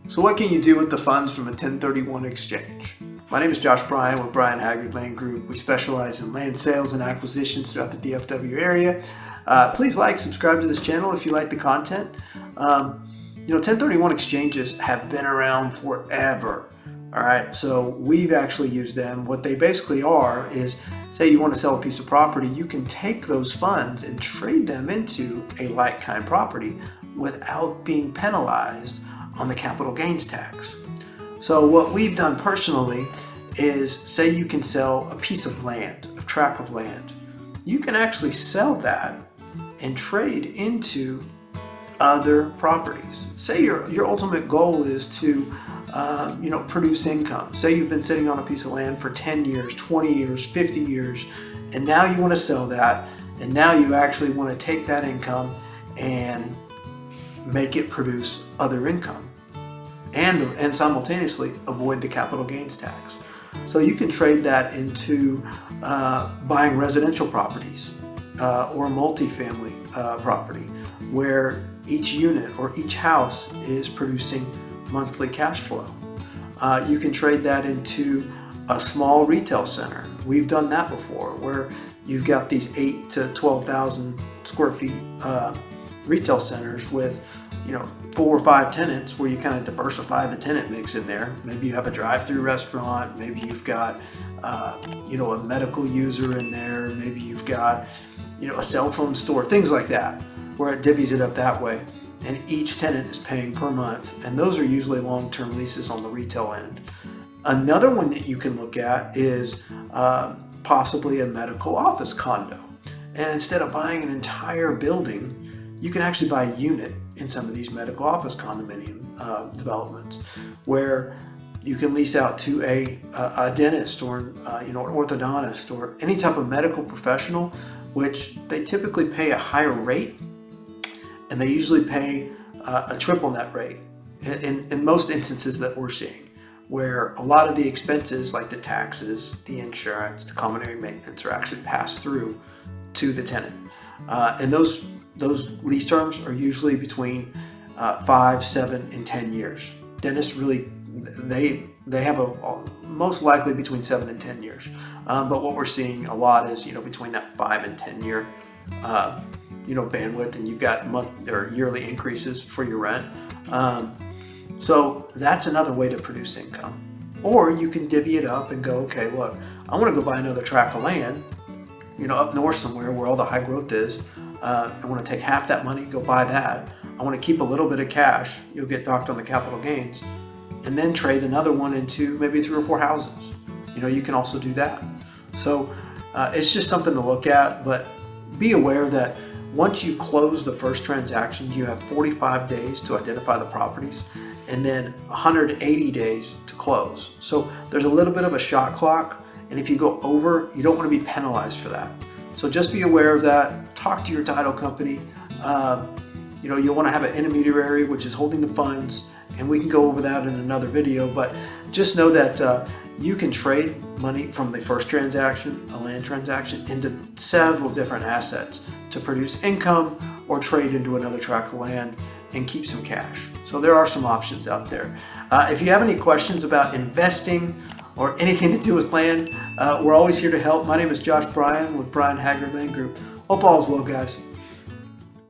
So what can you do with the funds from a 1031 exchange? My name is Josh Bryan with Bryan Haggard Land Group. We specialize in land sales and acquisitions throughout the DFW area. Please like, subscribe to this channel if you like the content. 1031 exchanges have been around forever. All right, so we've actually used them. What they basically are is, say you want to sell a piece of property, you can take those funds and trade them into a like-kind property without being penalized on the capital gains tax. So what we've done personally is, say you can sell a piece of land, a tract of land. You can actually sell that and trade into other properties. Say your ultimate goal is to produce income. Say you've been sitting on a piece of land for 10 years, 20 years, 50 years, and now you want to sell that, and now you actually want to take that income and make it produce other income and simultaneously avoid the capital gains tax. So you can trade that into buying residential properties or multifamily property where each unit or each house is producing monthly cash flow. You can trade that into a small retail center. We've done that before, where you've got these 8 to 12,000 square feet retail centers with 4 or 5 tenants, where you kind of diversify the tenant mix in there. Maybe you have a drive-through restaurant, maybe you've got a medical user in there, maybe you've got a cell phone store, things like that, where it divvies it up that way, and each tenant is paying per month, and those are usually long-term leases on the retail end. Another one that you can look at is possibly a medical office condo, and instead of buying an entire building, you can actually buy a unit in some of these medical office condominium developments, where you can lease out to a dentist or an orthodontist or any type of medical professional, which they typically pay a higher rate, and they usually pay a triple net rate in most instances that we're seeing, where a lot of the expenses like the taxes, the insurance, the common area maintenance are actually passed through to the tenant. And those lease terms are usually between 5, 7, and 10 years. Dentists really, they have most likely between 7 and 10 years. But what we're seeing a lot is between that 5 and 10 year bandwidth, and you've got month or yearly increases for your rent. So that's another way to produce income. Or you can divvy it up and go, okay, look, I want to go buy another tract of land, up north somewhere where all the high growth is. I want to take half that money, go buy that. I want to keep a little bit of cash. You'll get docked on the capital gains, and then trade another one into maybe 3 or 4 houses. You can also do that. So it's just something to look at, but be aware that once you close the first transaction, you have 45 days to identify the properties, and then 180 days to close. So there's a little bit of a shot clock, and if you go over, you don't want to be penalized for that. So just be aware of that. Talk to your title company. You'll want to have an intermediary, which is holding the funds, and we can go over that in another video. But just know that you can trade money from the first transaction, a land transaction, into several different assets to produce income or trade into another tract of land and keep some cash. So there are some options out there. If you have any questions about investing or anything to do with land, we're always here to help. My name is Josh Bryan with Bryan Haggard Land Group. Hope all is well, guys.